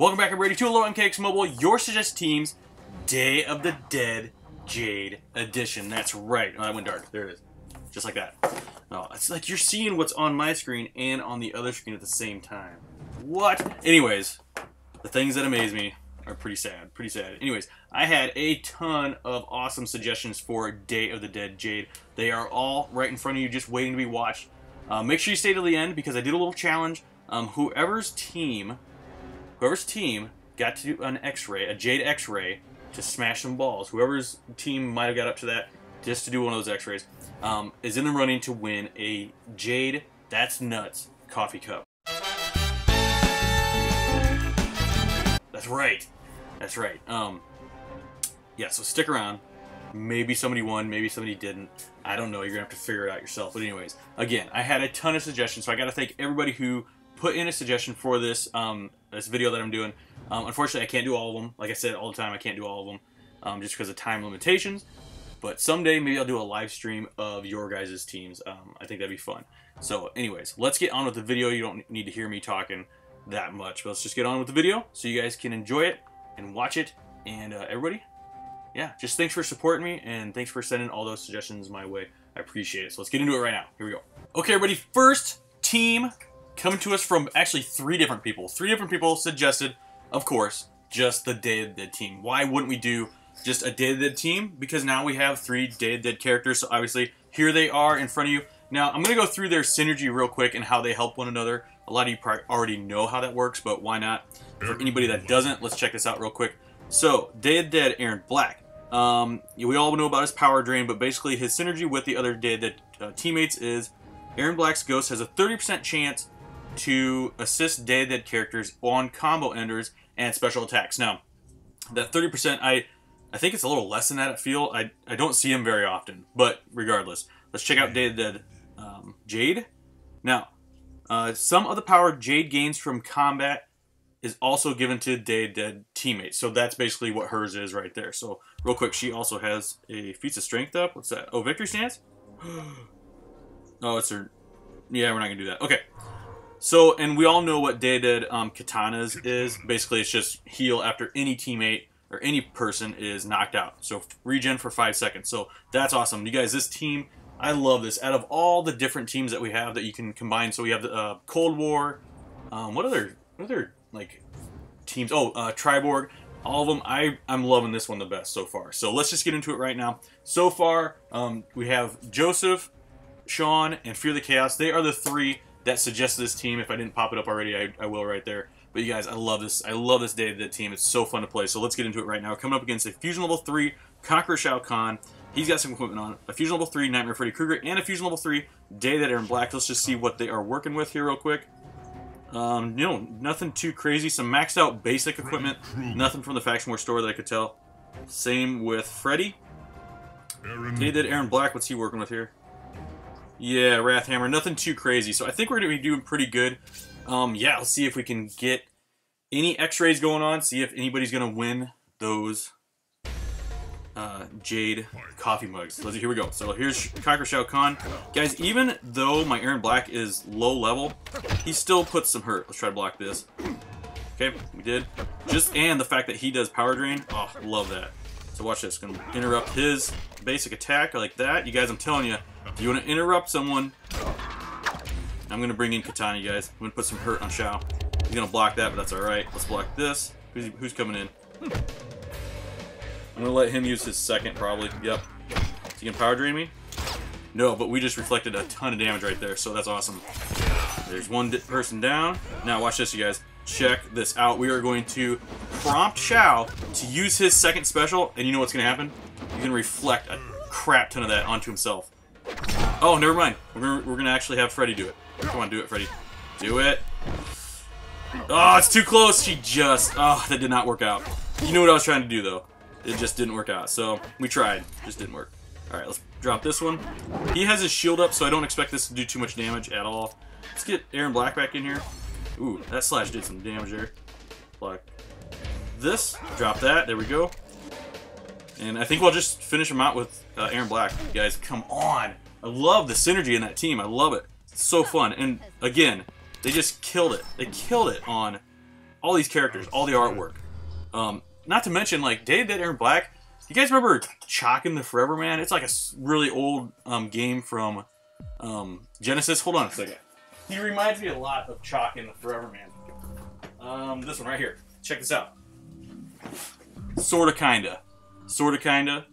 Welcome back, everybody, to Hello MKX Mobile, your suggested teams, Day of the Dead Jade Edition. That's right. Oh, that went dark. There it is. Just like that. Oh, it's like you're seeing what's on my screen and on the other screen at the same time. What? Anyways, the things that amaze me are pretty sad. Pretty sad. Anyways, I had a ton of awesome suggestions for Day of the Dead Jade. They are all right in front of you, just waiting to be watched. Make sure you stay to the end because I did a little challenge. Whoever's team got to do an X-ray, a Jade X-ray, to smash some balls. Whoever's team might have got up to that, just to do one of those X-rays, is in the running to win a Jade That's Nuts coffee cup. That's right. That's right. Yeah, so stick around. Maybe somebody won, maybe somebody didn't. I don't know. You're going to have to figure it out yourself. But anyways, again, I had a ton of suggestions, so I got to thank everybody who put in a suggestion for this this video that I'm doing. Unfortunately, I can't do all of them. Like I said all the time, I can't do all of them just because of time limitations. But someday, maybe I'll do a live stream of your guys' teams. I think that'd be fun. So anyways, let's get on with the video. You don't need to hear me talking that much. But let's just get on with the video so you guys can enjoy it and watch it. And everybody, yeah, just thanks for supporting me. And thanks for sending all those suggestions my way. I appreciate it. So let's get into it right now. Here we go. Okay, everybody, first team coming to us from actually three different people. Three different people suggested, of course, just the Day of the Dead team. Why wouldn't we do just a Day of the Dead team? Because now we have three Day of the Dead characters, so obviously here they are in front of you. Now, I'm going to go through their synergy real quick and how they help one another. A lot of you probably already know how that works, but why not? For anybody that doesn't, let's check this out real quick. So, Day of the Dead, Aaron Black. We all know about his power drain, but basically his synergy with the other Day of the Dead teammates is Aaron Black's Ghost has a 30% chance to assist Day of the Dead characters on combo enders and special attacks. Now, that 30%, I think it's a little less than that, I feel. I don't see him very often, but regardless. Let's check out Day of the Dead Jade. Now, some of the power Jade gains from combat is also given to Day of the Dead teammates. So that's basically what hers is right there. So, real quick, she also has a Feats of Strength up. What's that? Oh, Victory Stance? Oh, it's her... Yeah, we're not going to do that. Okay. So, and we all know what Day of the Dead katanas is. Basically, it's just heal after any teammate or any person is knocked out. So, regen for 5 seconds. So, that's awesome. You guys, this team, I love this. Out of all the different teams that we have that you can combine, so we have the Cold War. What other like teams? Oh, Triborg. All of them. I'm loving this one the best so far. So, let's just get into it right now. So far, we have Joseph, Sean, and Fear the Chaos. They are the three that suggested this team. If I didn't pop it up already, I will right there. But you guys, I love this. I love this Day of the Dead team. It's so fun to play. So let's get into it right now. Coming up against a Fusion Level 3 Conqueror Shao Kahn. He's got some equipment on. A Fusion Level 3 Nightmare Freddy Krueger and a Fusion Level 3 Day of the Dead Aaron Black. Let's just see what they are working with here real quick. You know, nothing too crazy. Some maxed out basic equipment. Nothing from the Faction War store that I could tell. Same with Freddy. Day of the Dead Aaron Black. What's he working with here? Yeah, Wrathhammer, nothing too crazy. So I think we're going to be doing pretty good. Yeah, let's see if we can get any X-rays going on. See if anybody's going to win those Jade coffee mugs. So here we go. So here's Conqueror Shao Kahn. Guys, even though my Aaron Black is low level, he still puts some hurt. Let's try to block this. Okay, we did. And the fact that he does power drain. Oh, love that. So watch this. Going to interrupt his basic attack like that. You guys, I'm telling you, if you want to interrupt someone, I'm going to bring in Katana, you guys. I'm going to put some hurt on Shao. He's going to block that, but that's alright. Let's block this. Who's coming in? I'm going to let him use his second, probably. Yep. Is he going to power drain me? No, but we just reflected a ton of damage right there, so that's awesome. There's one person down. Now, watch this, you guys. Check this out. We are going to prompt Shao to use his second special, and you know what's going to happen? He's going to reflect a crap ton of that onto himself. Oh, never mind. We're gonna actually have Freddy do it. Come on, do it, Freddy. Do it. Oh, it's too close. She just... Oh, that did not work out. You know what I was trying to do, though. It just didn't work out. So, we tried. Just didn't work. Alright, let's drop this one. He has his shield up, so I don't expect this to do too much damage at all. Let's get Aaron Black back in here. Ooh, that slash did some damage there. Black. This. Drop that. There we go. And I think we'll just finish him out with Aaron Black. You guys, come on. I love the synergy in that team. I love it. It's so fun. And again, they just killed it. They killed it on all these characters, all the artwork. Not to mention, like, Day of the Dead Errant Black. You guys remember Chalkin' the Forever Man? It's like a really old game from Genesis. Hold on a second. He reminds me a lot of Chalkin' the Forever Man. This one right here. Check this out. Sorta, kinda. Sorta, kinda.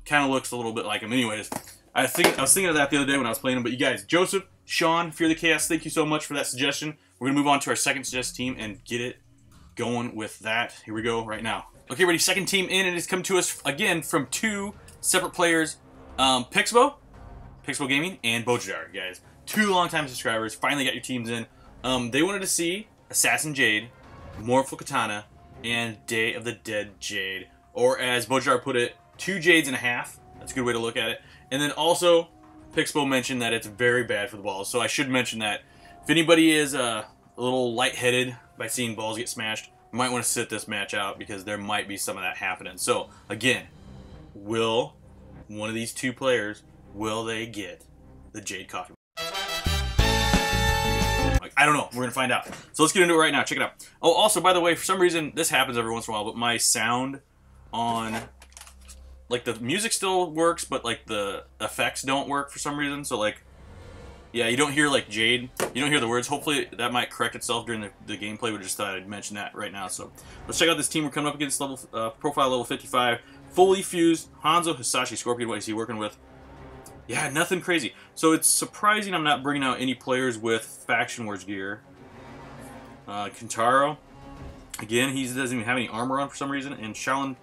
Kinda looks a little bit like him. Anyways, I was thinking of that the other day when I was playing him. But you guys, Joseph, Sean, Fear the Chaos, thank you so much for that suggestion. We're going to move on to our second suggested team and get it going with that. Here we go right now. Okay, ready, second team in, and it's come to us again from two separate players, Pixbo Gaming, and Bojar, guys. Two longtime subscribers, finally got your teams in. They wanted to see Assassin Jade, Mournful Katana, and Day of the Dead Jade. Or as Bojar put it, 2 Jades and a half. That's a good way to look at it. And then also, Pixbo mentioned that it's very bad for the balls. So I should mention that if anybody is a little lightheaded by seeing balls get smashed, you might want to sit this match out because there might be some of that happening. So again, will one of these two players, will they get the Jade coffee? I don't know. We're going to find out. So let's get into it right now. Check it out. Oh, also, by the way, for some reason, this happens every once in a while, but my sound on, like, the music still works, but, like, the effects don't work for some reason. So, like, yeah, you don't hear, like, Jade. You don't hear the words. Hopefully, that might correct itself during the gameplay. We just thought I'd mention that right now. So let's check out this team. We're coming up against profile level 55. Fully fused Hanzo, Hisashi, Scorpion. What is he working with? Yeah, nothing crazy. So it's surprising I'm not bringing out any players with Faction Wars gear. Kintaro, again, he doesn't even have any armor on for some reason. And Shaolin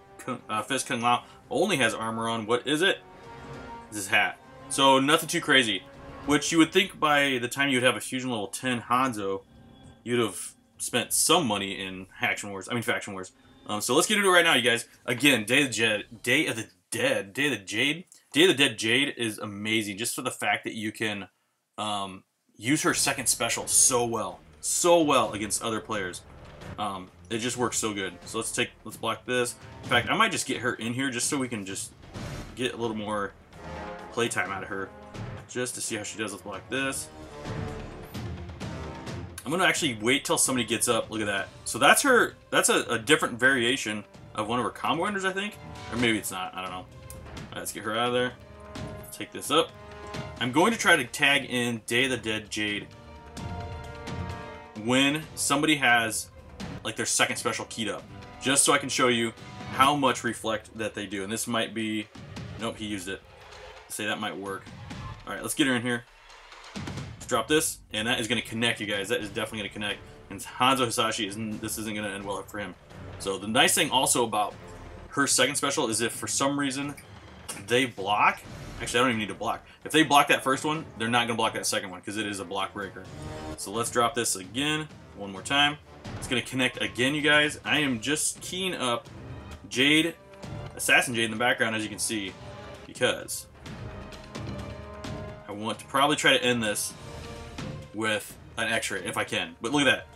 Fist Kung Lao only has armor on. What is it? It's his hat. So nothing too crazy. Which you would think by the time you would have a Fusion level 10 Hanzo, you'd have spent some money in Faction Wars. So let's get into it right now, you guys. Again, Day of the Dead Jade is amazing just for the fact that you can use her second special so well against other players. It just works so good. So let's block this. In fact, I might just get her in here just so we can just get a little more playtime out of her, just to see how she does. Let's block this. I'm gonna actually wait till somebody gets up. Look at that. So that's her. That's a different variation of one of her combo enders, I think, or maybe it's not. I don't know. All right, let's get her out of there. Take this up. I'm going to try to tag in Day of the Dead Jade when somebody has like their second special keyed up, just so I can show you how much reflect that they do. And this might be, nope, he used it. Say that might work. All right, let's get her in here. Let's drop this, and that is going to connect, you guys. That is definitely going to connect. And Hanzo Hisashi, this isn't going to end well for him. So the nice thing also about her second special is if for some reason they block, actually I don't even need to block. If they block that first one, they're not going to block that second one because it is a block breaker. So let's drop this again, one more time. It's going to connect again, you guys. I am just keying up Jade, Assassin Jade in the background, as you can see, because I want to probably try to end this with an X-ray if I can. But look at that.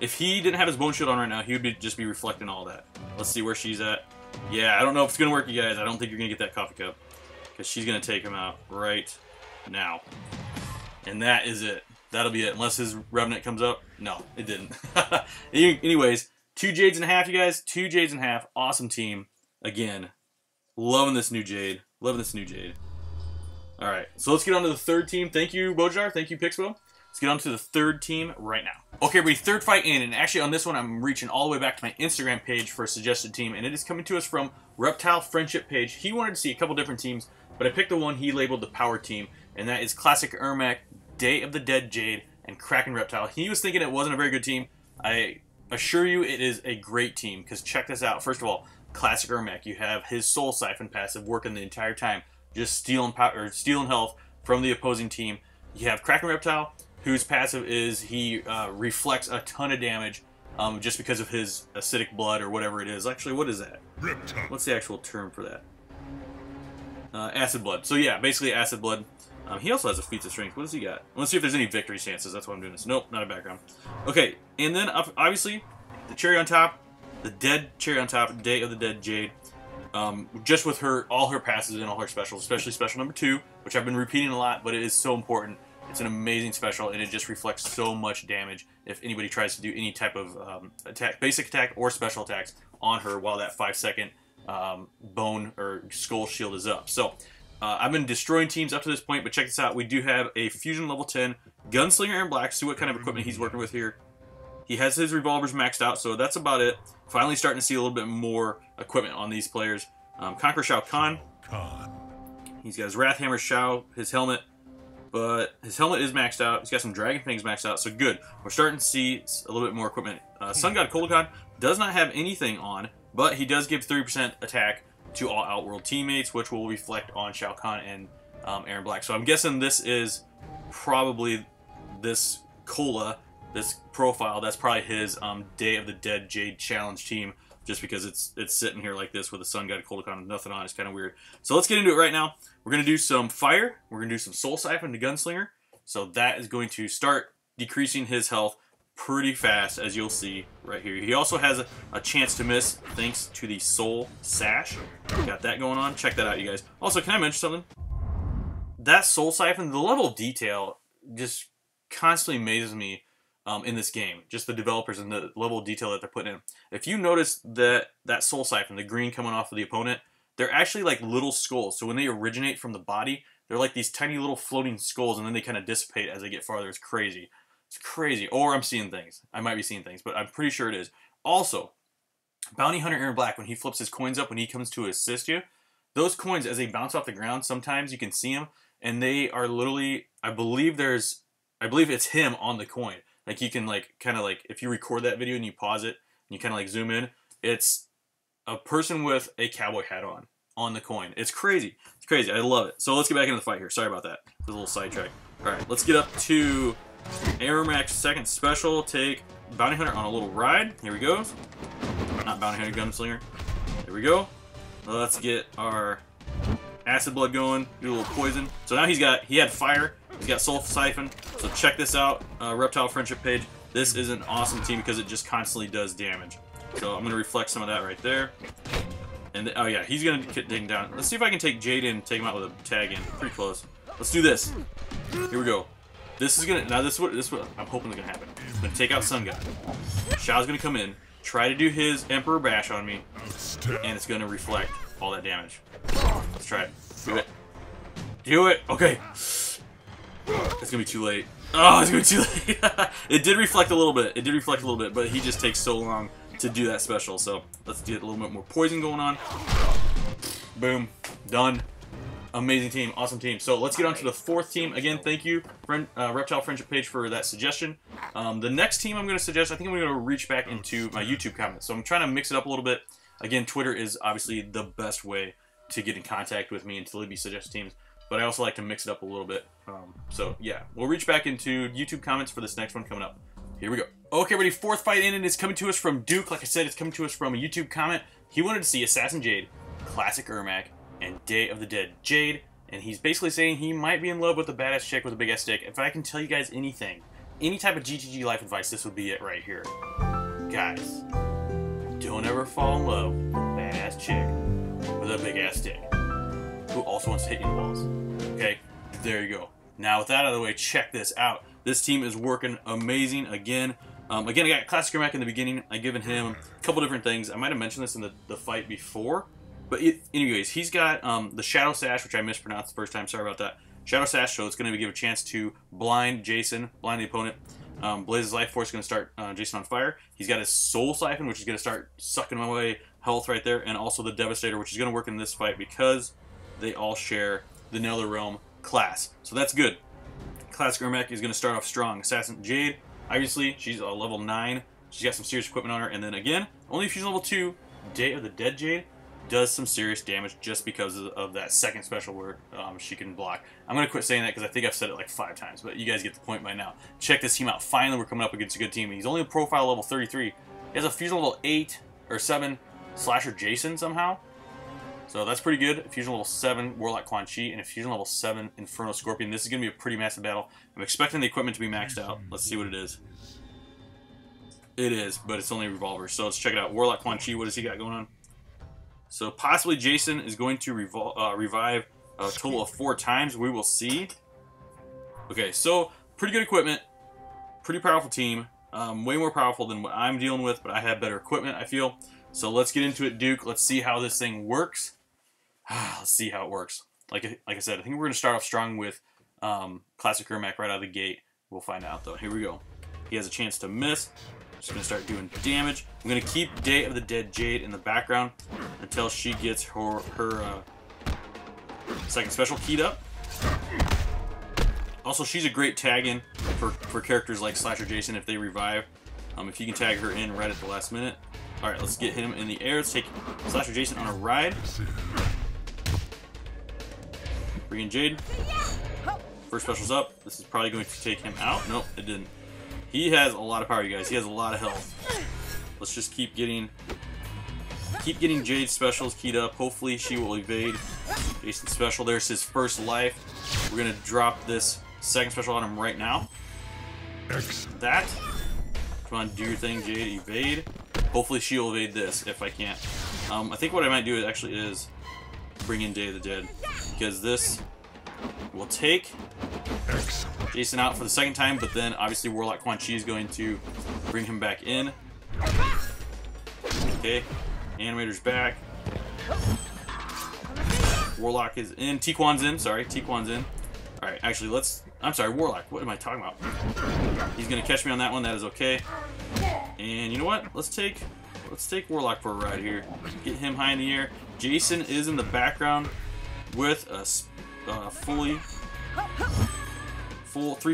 If he didn't have his bone shield on right now, he would just be reflecting all that. Let's see where she's at. Yeah, I don't know if it's going to work, you guys. I don't think you're going to get that coffee cup because she's going to take him out right now. And that is it. That'll be it. Unless his Revenant comes up. No, it didn't. Anyways, 2 Jades and a half, you guys. 2 Jades and a half. Awesome team. Again, loving this new Jade. Loving this new Jade. All right, so let's get on to the third team. Thank you, Bojar. Thank you, Pixbo. Let's get on to the third team right now. Okay, everybody, third fight in. And actually on this one, I'm reaching all the way back to my Instagram page for a suggested team. And it is coming to us from Reptile Friendship Page. He wanted to see a couple different teams, but I picked the one he labeled the power team. And that is Classic Ermac, Day of the Dead Jade, and Kraken Reptile. He was thinking it wasn't a very good team. I assure you it is a great team, because check this out. First of all, Classic Ermac, you have his Soul Siphon passive working the entire time, just stealing power, or stealing health from the opposing team. You have Kraken Reptile, whose passive is he reflects a ton of damage just because of his acidic blood or whatever it is. Actually, what is that? Reptile. What's the actual term for that? Acid blood. So yeah, basically acid blood. He also has a feats of strength. What does he got? Let's see if there's any victory chances. That's why I'm doing this. Nope, not a background. Okay, and then obviously the cherry on top, the dead cherry on top, Day of the Dead Jade. Just with all her passes and all her specials, especially special number 2, which I've been repeating a lot, but it is so important, It's an amazing special, and it just reflects so much damage if anybody tries to do any type of attack, basic attack or special attacks on her while that 5-second bone or skull shield is up. So I've been destroying teams up to this point, but check this out. We do have a Fusion level 10 Gunslinger in black. See what kind of equipment he's working with here. He has his revolvers maxed out, so that's about it. Finally starting to see a little bit more equipment on these players. Conqueror Shao Kahn. He's got his Wrathhammer Shao, his helmet, but his helmet is maxed out. He's got some Dragon Fangs maxed out, so good. We're starting to see a little bit more equipment. Sun God Kolokon does not have anything on, but he does give 30% attack to all Outworld teammates, which will reflect on Shao Kahn and Aaron Black. So I'm guessing this is probably this Cola, this profile, that's probably his Day of the Dead Jade Challenge team, just because it's sitting here like this with a Sun God Kolokon and nothing on. It's kind of weird. So let's get into it right now. We're going to do some fire. We're going to do some Soul Siphon to Gunslinger. So that is going to start decreasing his health pretty fast, as you'll see right here. He also has a chance to miss thanks to the Soul Sash. Got that going on. Check that out, you guys. Also, can I mention something? That Soul Siphon, the level of detail just constantly amazes me in this game. Just the developers and the level of detail that they're putting in. If you notice that Soul Siphon, the green coming off of the opponent, they're actually like little skulls. So when they originate from the body, they're like these tiny little floating skulls, and then they kind of dissipate as they get farther. It's crazy. It's crazy. Or I'm seeing things. I might be seeing things, but I'm pretty sure it is. Also, Bounty Hunter Aaron Black, when he flips his coins up, when he comes to assist you, those coins, as they bounce off the ground, sometimes you can see them, and they are literally, I believe it's him on the coin. Like, you can, like, kind of, like, if you record that video and you pause it, and you kind of, like, zoom in, it's a person with a cowboy hat on the coin. It's crazy. It's crazy. I love it. So let's get back into the fight here. Sorry about that. It's a little sidetrack. All right, let's get up to Aeromax second special. Take Bounty Hunter on a little ride. Here we go. Not Bounty Hunter, Gunslinger. There we go. Let's get our Acid Blood going. Do a little poison. So now he had fire. He's got Soul Siphon. So check this out. Reptile Friendship page. This is an awesome team because it just constantly does damage. So I'm going to reflect some of that right there. And oh yeah, he's going to get taken down. Let's see if I can take Jade in and take him out with a tag in. Pretty close. Let's do this. Here we go. This is gonna, now this is what I'm hoping is gonna happen. I'm gonna take out Sun God. Shao's gonna come in, try to do his Emperor Bash on me, and it's gonna reflect all that damage. Let's try it. Do it. Do it. Okay. It's gonna be too late. Oh, it's gonna be too late. It did reflect a little bit. It did reflect a little bit, but he just takes so long to do that special. So let's get a little bit more poison going on. Boom. Done. Amazing team, awesome team. So let's get on to the fourth team. Again, thank you, Reptile Friendship page, for that suggestion. The next team I'm going to suggest, I think I'm going to reach back into my YouTube comments. So I'm trying to mix it up a little bit. Again, Twitter is obviously the best way to get in contact with me and to leave me suggest teams. But I also like to mix it up a little bit. So yeah, we'll reach back into YouTube comments for this next one coming up. Here we go. Okay, everybody, fourth fight in, and it's coming to us from Duke. Like I said, it's coming to us from a YouTube comment. He wanted to see Assassin Jade, Classic Ermac, and Day of the Dead Jade, and he's basically saying he might be in love with a badass chick with a big ass stick. If I can tell you guys anything, any type of GTG life advice, this would be it right here. Guys, don't ever fall in love with a badass chick with a big ass stick who also wants to hit you in the balls. Okay, there you go. Now with that out of the way, check this out. This team is working amazing again. Again, I got Classic Ermac in the beginning. I've given him a couple different things. I might have mentioned this in the fight before. But anyways, he's got the Shadow Sash, which I mispronounced the first time. Sorry about that. Shadow Sash, so it's going to give a chance to blind Jason, blind the opponent. Blaze's Life Force is going to start Jason on fire. He's got his Soul Siphon, which is going to start sucking away health right there. And also the Devastator, which is going to work in this fight because they all share the Netherrealm class. So that's good. Classic Ermac is going to start off strong. Assassin Jade, obviously, she's a level 9. She's got some serious equipment on her. And then again, only if she's level 2, Day of the Dead Jade does some serious damage just because of that second special where she can block. I'm going to quit saying that because I think I've said it like 5 times, but you guys get the point by now. Check this team out. Finally, we're coming up against a good team. He's only a profile level 33. He has a fusion level 8 or 7 Slasher Jason somehow. So that's pretty good. A fusion level 7 Warlock Quan Chi and a fusion level 7 Inferno Scorpion. This is going to be a pretty massive battle. I'm expecting the equipment to be maxed out. Let's see what it is. It is, but it's only revolvers. So let's check it out. Warlock Quan Chi, what does he got going on? So possibly Jason is going to revive a total of 4 times. We will see. Okay, so pretty good equipment, pretty powerful team, way more powerful than what I'm dealing with, but I have better equipment, I feel. So let's get into it, Duke. Let's see how this thing works. Let's see how it works. Like I said, I think we're going to start off strong with Classic Ermac right out of the gate. We'll find out, though. Here we go. He has a chance to miss. Just going to start doing damage. I'm going to keep Day of the Dead Jade in the background until she gets her second special keyed up. Also, she's a great tag-in for characters like Slasher Jason if they revive. If you can tag her in right at the last minute. Alright, let's get him in the air. Let's take Slasher Jason on a ride. Bring in Jade. First special's up. This is probably going to take him out. Nope, it didn't. He has a lot of power, you guys. He has a lot of health. Let's just keep getting Jade's specials keyed up. Hopefully she will evade Jason's special. There's his first life. We're going to drop this second special on him right now. That. Come on, do your thing, Jade. Evade. Hopefully she'll evade this if I can't. I think what I might do actually is bring in Day of the Dead, because this will take Jason out for the second time, but then obviously Warlock Quan Chi is going to bring him back in. Okay, Animator's back. Warlock is in. Tiquan's in. Sorry, Tiquan's in. Alright, actually, I'm sorry, Warlock. What am I talking about? He's going to catch me on that one. That is okay. And you know what? Let's take Warlock for a ride here. Get him high in the air. Jason is in the background with a three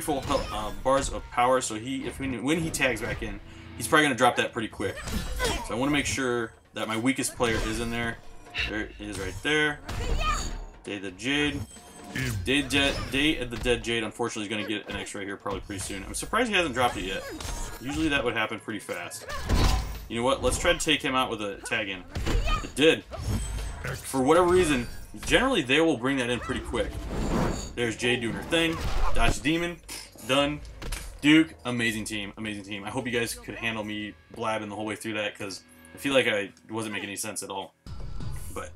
full bars of power. So when he tags back in, he's probably going to drop that pretty quick. So I want to make sure that my weakest player is in there. There it is right there. Day of the Jade. Day of the Dead Jade, unfortunately, is going to get an X-ray here probably pretty soon. I'm surprised he hasn't dropped it yet. Usually that would happen pretty fast. You know what? Let's try to take him out with a tag in. It did. For whatever reason, generally they will bring that in pretty quick. There's Jade doing her thing. Dodge Demon. Done. Duke, amazing team. Amazing team. I hope you guys could handle me blabbing the whole way through that, because I feel like I wasn't making any sense at all. But,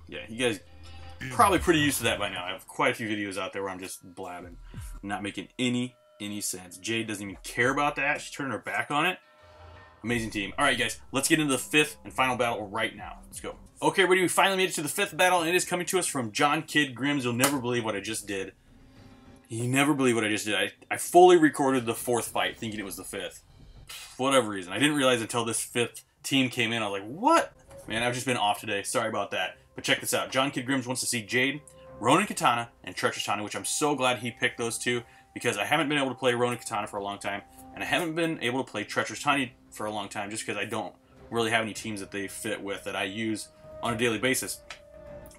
yeah, you guys probably pretty used to that by now. I have quite a few videos out there where I'm just blabbing, not making any sense. Jade doesn't even care about that. She's turning her back on it. Amazing team. All right, guys, let's get into the fifth and final battle right now. Let's go. Okay, everybody, we finally made it to the fifth battle, and it is coming to us from John Kid Grims. You'll never believe what I just did. You never believe what I just did. I fully recorded the fourth fight, thinking it was the fifth. For whatever reason. I didn't realize until this fifth team came in. I was like, what? Man, I've just been off today. Sorry about that. But check this out. John Kid Grims wants to see Jade, Ronin Katana, and Treacherous Tani, which I'm so glad he picked those two, because I haven't been able to play Ronin Katana for a long time, and I haven't been able to play Treacherous Tani for a long time, just because I don't really have any teams that they fit with that I use on a daily basis.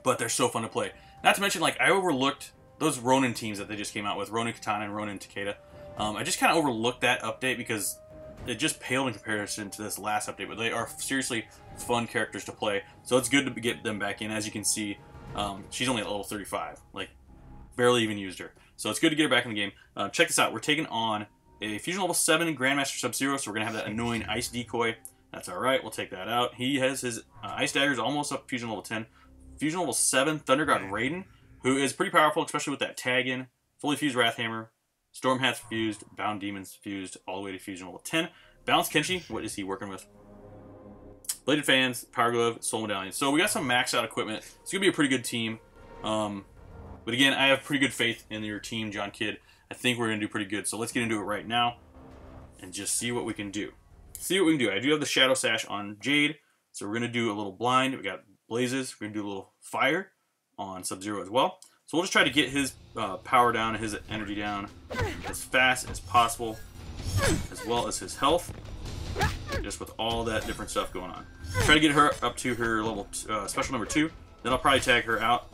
But they're so fun to play. Not to mention, like, I overlooked those Ronin teams that they just came out with, Ronin Katana and Ronin Takeda. I just kind of overlooked that update because it just paled in comparison to this last update, but they are seriously fun characters to play, so it's good to get them back in. As you can see, she's only at level 35, like, barely even used her. So it's good to get her back in the game. Check this out. We're taking on a Fusion level 7 Grandmaster Sub-Zero, so we're going to have that annoying Ice Decoy. That's alright, we'll take that out. He has his Ice Daggers almost up Fusion level 10. Fusion level 7 Thunder God Raiden, who is pretty powerful, especially with that tag in. Fully fused Wrathhammer, Storm Hat's fused, Bound Demons fused, all the way to Fusion level 10. Balanced Kenshi, what is he working with? Bladed Fans, Power Glove, Soul Medallion. So we got some maxed out equipment. It's going to be a pretty good team. But again, I have pretty good faith in your team, John Kidd. I think we're going to do pretty good. So let's get into it right now and just see what we can do. See what we can do. I do have the Shadow Sash on Jade, so we're going to do a little blind. We got blazes. We're going to do a little fire on Sub-Zero as well. So we'll just try to get his power down, his energy down as fast as possible, as well as his health, just with all that different stuff going on. Try to get her up to her level special number 2. Then I'll probably tag her out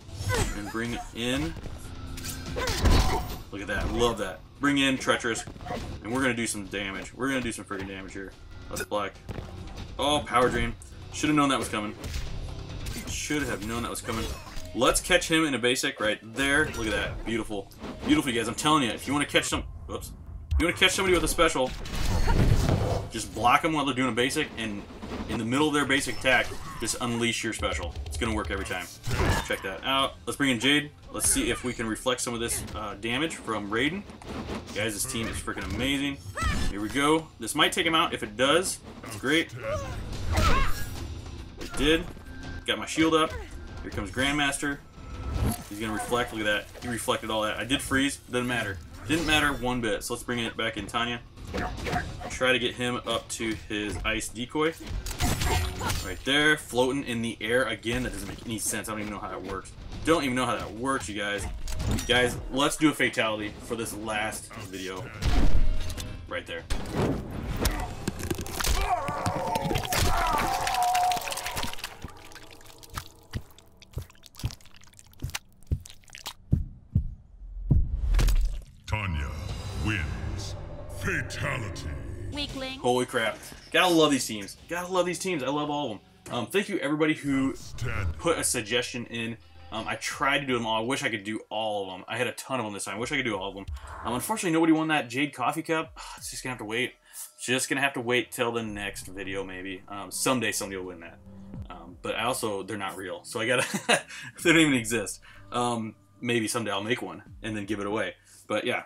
and bring in. Look at that. Love that. Bring in Treacherous, and we're going to do some damage. We're going to do some freaking damage here. Let's black. Oh, Power Drain. Should have known that was coming. Should have known that was coming. Let's catch him in a basic right there. Look at that. Beautiful. Beautiful, you guys. I'm telling you, if you want to catch some... Oops. If you want to catch somebody with a special, just block them while they're doing a basic, and in the middle of their basic attack, just unleash your special. It's going to work every time. check that out. Let's bring in Jade. Let's see if we can reflect some of this damage from Raiden. Guys, this team is freaking amazing. Here we go. This might take him out. If it does, that's great. It did. Got my shield up. Here comes Grandmaster. He's gonna reflect. Look at that. He reflected all that. I did freeze. Doesn't matter. Didn't matter one bit. So let's bring it back in Tanya. Try to get him up to his ice decoy. Right there, floating in the air again. That doesn't make any sense. I don't even know how that works. Don't even know how that works, you guys. Guys, let's do a fatality for this last video. Right there. Tanya wins. Fatality. Weakling. Holy crap. Gotta love these teams. Gotta love these teams. I love all of them. Thank you everybody who put a suggestion in. I tried to do them all. I wish I could do all of them. I had a ton of them this time. I wish I could do all of them. Unfortunately, nobody won that Jade coffee cup. It's just gonna have to wait. Just gonna have to wait till the next video, maybe. Someday somebody will win that. But I also, they're not real. So I gotta, they don't even exist. Maybe someday I'll make one and then give it away. But yeah.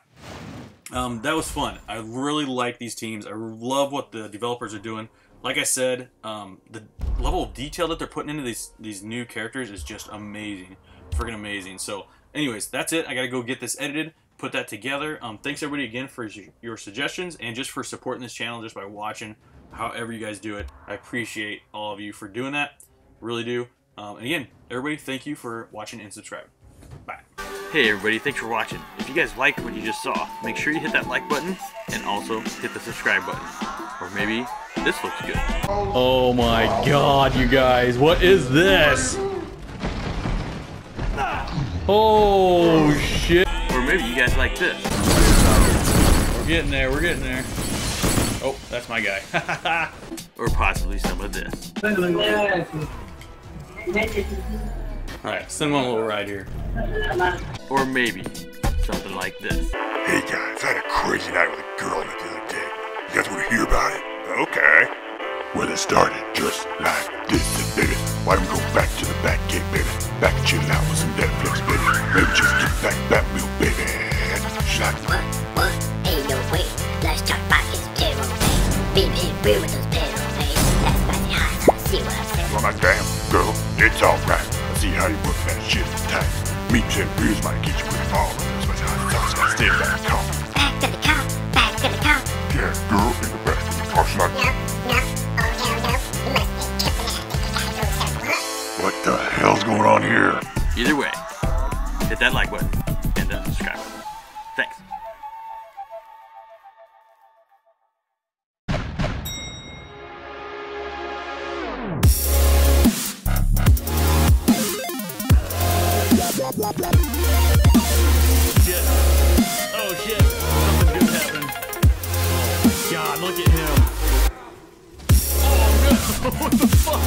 That was fun. I really like these teams. I love what the developers are doing. Like I said, the level of detail that they're putting into these new characters is just amazing. Freaking amazing. So anyways, that's it. I gotta go get this edited, put that together. Thanks everybody again for your suggestions and just for supporting this channel just by watching however you guys do it. I appreciate all of you for doing that. Really do. And again, everybody, thank you for watching and subscribing. Bye. Hey everybody, thanks for watching. If you guys liked what you just saw, make sure you hit that like button and also hit the subscribe button. Or maybe this looks good. Oh my god, you guys, what is this? Oh shit. Or maybe you guys like this. We're getting there, we're getting there. Oh, that's my guy. Or possibly some of this. Alright, send him on a little ride here. Or maybe something like this. Hey guys, I had a crazy night with a girl the other day. You guys want to hear about it? Okay. Well, it started just like this, baby. Why don't we go back to the back gate, baby? Back and chill out with some Netflix, baby. Maybe just get back that wheel, baby. Shot. What? Ain't no way. Let's talk about his payroll pay. Being real with those payroll pay. That's about high. See what I'm saying? Well, my damn girl, it's alright. I see how you work that shit tight. Meat and beers might get you with all of this, but I thought I stay back home. Back to the car. Back to the car. Yeah, girl in the back of the car. Shot. No. Oh, hell no. You must be tripping out. You gotta do something. What the hell's going on here? Either way, hit that like button and the subscribe button. Thanks. Shit. Oh shit. Something good happened. Oh god, look at him. Oh no, what the fuck?